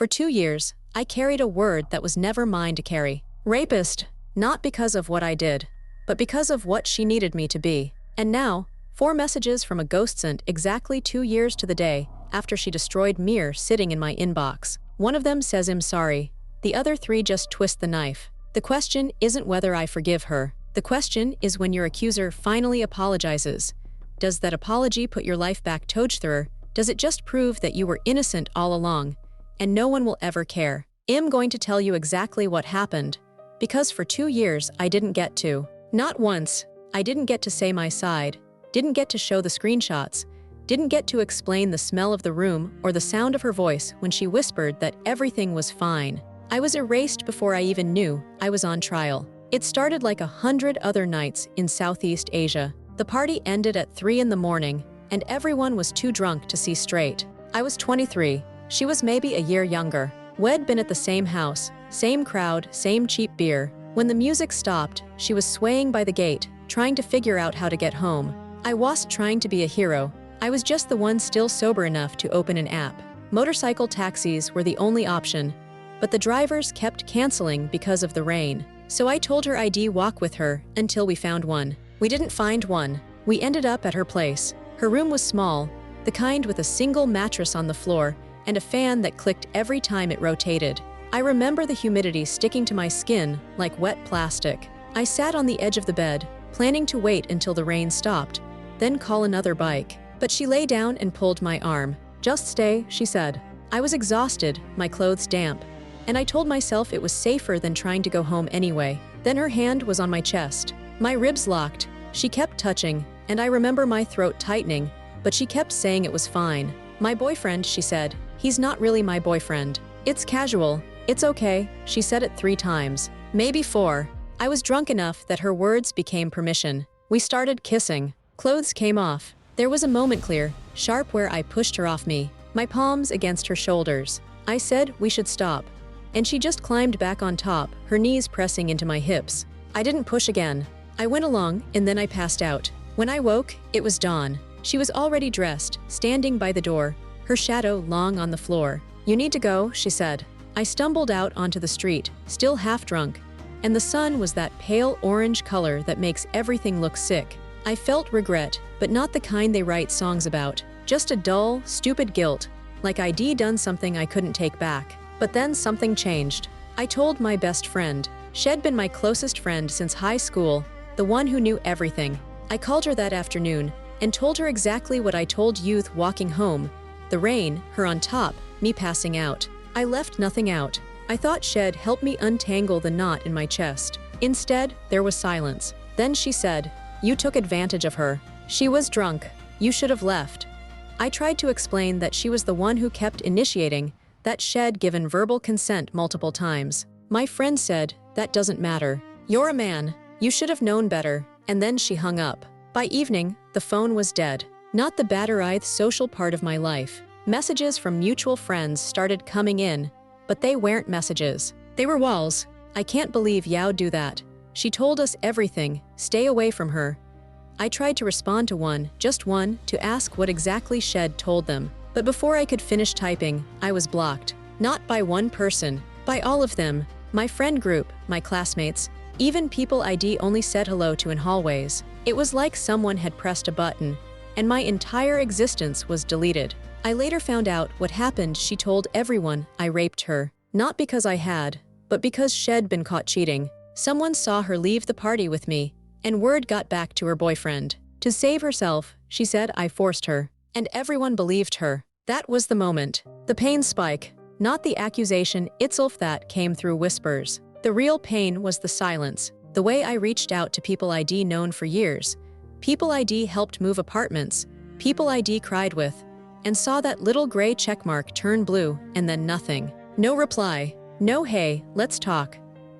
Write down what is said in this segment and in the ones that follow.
For 2 years, I carried a word that was never mine to carry. Rapist, not because of what I did, but because of what she needed me to be. And now, 4 messages from a ghost sent exactly 2 years to the day after she destroyed Mir sitting in my inbox. One of them says I'm sorry, the other 3 just twist the knife. The question isn't whether I forgive her. The question is when your accuser finally apologizes. Does that apology put your life back together? Does it just prove that you were innocent all along, and no one will ever care? I'm going to tell you exactly what happened, because for 2 years I didn't get to. Not once. I didn't get to say my side, didn't get to show the screenshots, didn't get to explain the smell of the room or the sound of her voice when she whispered that everything was fine. I was erased before I even knew I was on trial. It started like 100 other nights in Southeast Asia. The party ended at 3 in the morning, and everyone was too drunk to see straight. I was 23. She was maybe a year younger. We'd been at the same house, same crowd, same cheap beer. When the music stopped, she was swaying by the gate, trying to figure out how to get home. I wasn't trying to be a hero. I was just the one still sober enough to open an app. Motorcycle taxis were the only option, but the drivers kept canceling because of the rain. So I told her I'd walk with her until we found one. We didn't find one. We ended up at her place. Her room was small, the kind with a single mattress on the floor and a fan that clicked every time it rotated. I remember the humidity sticking to my skin like wet plastic. I sat on the edge of the bed, planning to wait until the rain stopped, then call another bike. But she lay down and pulled my arm. "Just stay," she said. I was exhausted, my clothes damp, and I told myself it was safer than trying to go home anyway. Then her hand was on my chest. My ribs locked. She kept touching, and I remember my throat tightening, but she kept saying it was fine. "My boyfriend," she said. "He's not really my boyfriend. It's casual. It's okay." She said it 3 times, maybe 4. I was drunk enough that her words became permission. We started kissing. Clothes came off. There was a moment clear, sharp where I pushed her off me, my palms against her shoulders. I said we should stop, and she just climbed back on top, her knees pressing into my hips. I didn't push again. I went along, and then I passed out. When I woke, it was dawn. She was already dressed, standing by the door, her shadow long on the floor. "You need to go," she said. I stumbled out onto the street, still half drunk, and the sun was that pale orange color that makes everything look sick. I felt regret, but not the kind they write songs about. Just a dull, stupid guilt, like I'd done something I couldn't take back. But then something changed. I told my best friend. She'd been my closest friend since high school, the one who knew everything. I called her that afternoon and told her exactly what I told youth walking home. The rain, her on top, me passing out. I left nothing out. I thought she'd help me untangle the knot in my chest. Instead, there was silence. Then she said, "You took advantage of her. She was drunk. You should have left." I tried to explain that she was the one who kept initiating, that she'd given verbal consent multiple times. My friend said, "That doesn't matter. You're a man. You should have known better." And then she hung up. By evening, the phone was dead. Not the batterized social part of my life. Messages from mutual friends started coming in, but they weren't messages. They were walls. "I can't believe Yao'd do that. She told us everything. Stay away from her." I tried to respond to one, just one, to ask what exactly she'd told them. But before I could finish typing, I was blocked. Not by one person, by all of them. My friend group, my classmates, even people I'd only said hello to in hallways. It was like someone had pressed a button, and my entire existence was deleted. I later found out what happened. She told everyone I raped her. Not because I had, but because she'd been caught cheating. Someone saw her leave the party with me, and word got back to her boyfriend. To save herself, she said I forced her. And everyone believed her. That was the moment. The pain spike, not the accusation itself that came through whispers. The real pain was the silence, the way I reached out to people I'd known for years, people I'd helped move apartments, people I'd cried with, and saw that little gray checkmark turn blue and then nothing. No reply, no "hey, let's talk."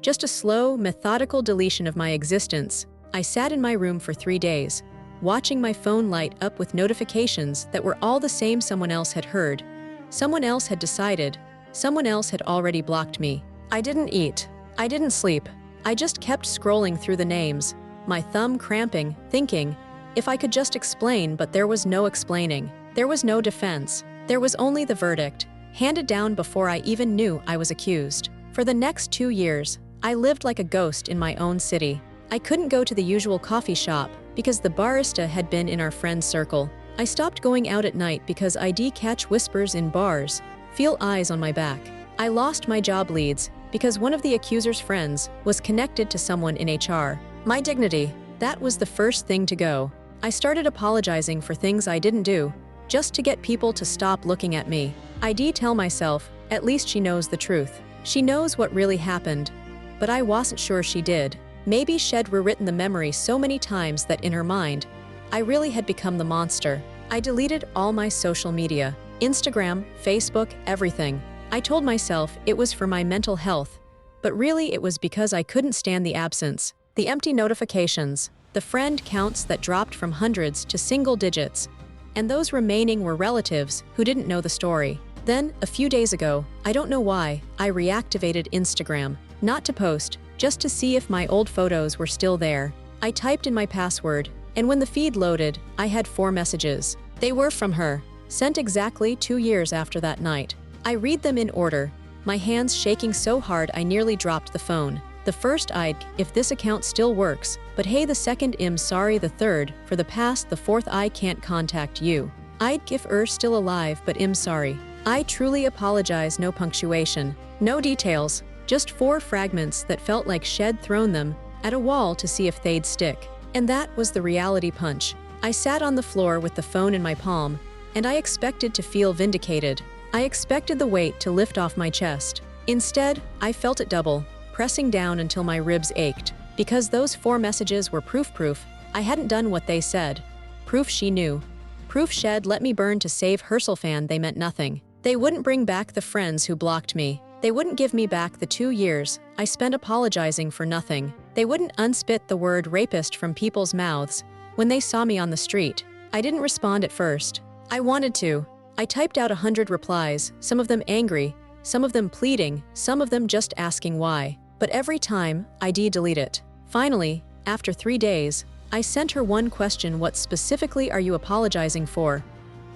Just a slow, methodical deletion of my existence. I sat in my room for 3 days, watching my phone light up with notifications that were all the same. Someone else had heard. Someone else had decided. Someone else had already blocked me. I didn't eat. I didn't sleep. I just kept scrolling through the names, my thumb cramping, thinking, if I could just explain, but there was no explaining. There was no defense. There was only the verdict. handed down before I even knew I was accused. For the next 2 years, I lived like a ghost in my own city. I couldn't go to the usual coffee shop because the barista had been in our friend's circle. I stopped going out at night because I'd catch whispers in bars, feel eyes on my back. I lost my job leads because one of the accuser's friends was connected to someone in HR. My dignity, that was the first thing to go. I started apologizing for things I didn't do, just to get people to stop looking at me. I'd tell myself, at least she knows the truth. She knows what really happened. But I wasn't sure she did. Maybe she'd rewritten the memory so many times that in her mind, I really had become the monster. I deleted all my social media, Instagram, Facebook, everything. I told myself it was for my mental health, but really it was because I couldn't stand the absence, the empty notifications, the friend counts that dropped from hundreds to single digits, and those remaining were relatives who didn't know the story. Then, a few days ago, I don't know why, I reactivated Instagram, not to post, just to see if my old photos were still there. I typed in my password, and when the feed loaded, I had 4 messages. They were from her, sent exactly 2 years after that night. I read them in order, my hands shaking so hard I nearly dropped the phone. The first if this account still works, but hey, the second sorry, the third, for the past, the fourth I can't contact you. If still alive, but sorry. I truly apologize, no punctuation, no details, just 4 fragments that felt like she'd thrown them at a wall to see if they'd stick. And that was the reality punch. I sat on the floor with the phone in my palm, and I expected to feel vindicated. I expected the weight to lift off my chest. Instead, I felt it double, pressing down until my ribs ached. Because those 4 messages were proof I hadn't done what they said. Proof she knew. Proof she'd let me burn to save Herselfan. They meant nothing. They wouldn't bring back the friends who blocked me. They wouldn't give me back the 2 years I spent apologizing for nothing. They wouldn't unspit the word rapist from people's mouths when they saw me on the street. I didn't respond at first. I wanted to. I typed out 100 replies, some of them angry, some of them pleading, some of them just asking why. But every time, I'd delete it. Finally, after 3 days, I sent her one question: what specifically are you apologizing for?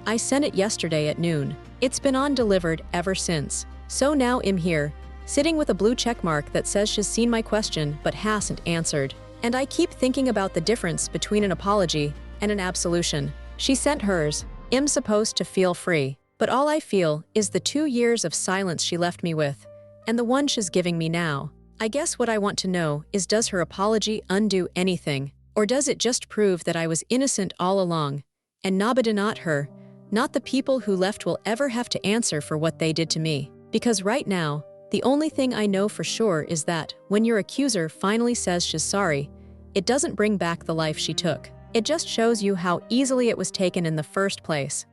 I sent it yesterday at noon. It's been undelivered ever since. So now I'm here, sitting with a blue check mark that says she's seen my question but hasn't answered. And I keep thinking about the difference between an apology and an absolution. She sent hers. I'm supposed to feel free. But all I feel is the 2 years of silence she left me with, and the one she's giving me now. I guess what I want to know is, does her apology undo anything? Or does it just prove that I was innocent all along, and nobody, not her, not the people who left, will ever have to answer for what they did to me? Because right now, the only thing I know for sure is that when your accuser finally says she's sorry, it doesn't bring back the life she took. It just shows you how easily it was taken in the first place.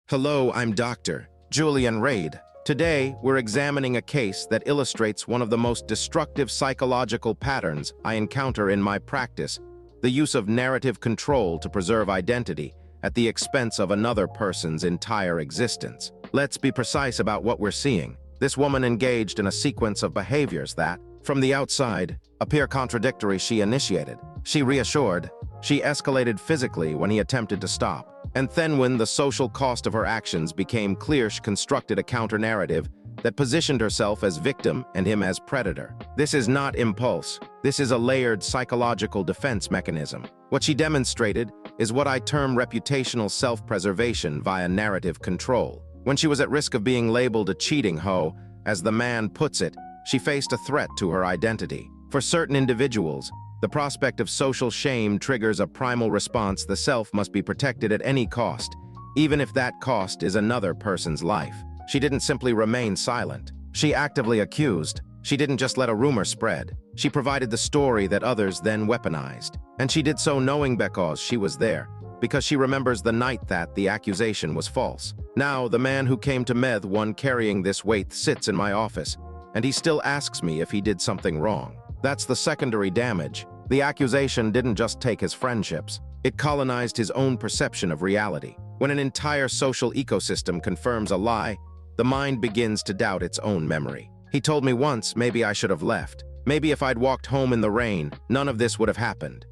Hello, I'm Dr. Julian Reed. Today, we're examining a case that illustrates one of the most destructive psychological patterns I encounter in my practice: the use of narrative control to preserve identity at the expense of another person's entire existence. Let's be precise about what we're seeing. This woman engaged in a sequence of behaviors that, from the outside, appear contradictory. She initiated, she reassured, she escalated physically when he attempted to stop. And then when the social cost of her actions became clear, she constructed a counter-narrative that positioned herself as victim and him as predator. This is not impulse. This is a layered psychological defense mechanism. What she demonstrated is what I term reputational self-preservation via narrative control. When she was at risk of being labeled a cheating hoe, as the man puts it, she faced a threat to her identity. For certain individuals, the prospect of social shame triggers a primal response. The self must be protected at any cost, even if that cost is another person's life. She didn't simply remain silent. She actively accused. She didn't just let a rumor spread. She provided the story that others then weaponized. And she did so knowing because she was there, because she remembers the night that the accusation was false. Now, the man who came to Meth one carrying this weight sits in my office, and he still asks me if he did something wrong. That's the secondary damage. The accusation didn't just take his friendships. It colonized his own perception of reality. When an entire social ecosystem confirms a lie, the mind begins to doubt its own memory. He told me once, maybe I should have left. Maybe if I'd walked home in the rain, none of this would have happened.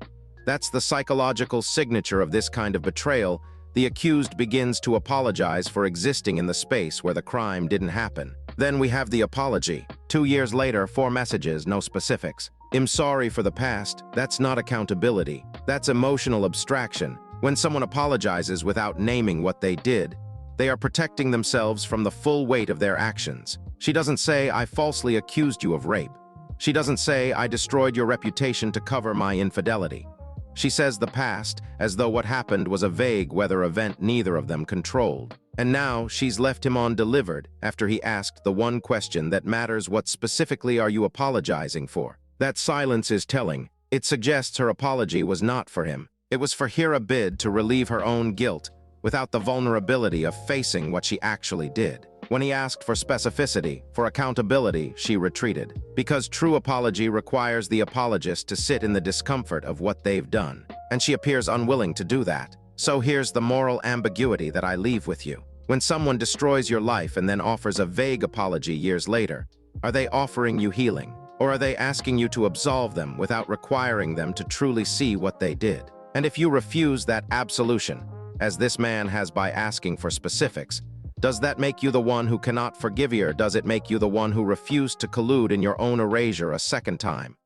That's the psychological signature of this kind of betrayal, The accused begins to apologize for existing in the space where the crime didn't happen. Then we have the apology. 2 years later, 4 messages, no specifics. I'm sorry for the past. That's not accountability. That's emotional abstraction. When someone apologizes without naming what they did, they are protecting themselves from the full weight of their actions. She doesn't say, I falsely accused you of rape. She doesn't say, I destroyed your reputation to cover my infidelity. She says the past, as though what happened was a vague weather event neither of them controlled. And now she's left him undelivered after he asked the one question that matters: what specifically are you apologizing for? That silence is telling. It suggests her apology was not for him. It was for her bid to relieve her own guilt without the vulnerability of facing what she actually did. When he asked for specificity, for accountability, she retreated. Because true apology requires the apologist to sit in the discomfort of what they've done, and she appears unwilling to do that. So here's the moral ambiguity that I leave with you. When someone destroys your life and then offers a vague apology years later, are they offering you healing? Or are they asking you to absolve them without requiring them to truly see what they did? And if you refuse that absolution, as this man has by asking for specifics, does that make you the one who cannot forgive, or does it make you the one who refused to collude in your own erasure a second time?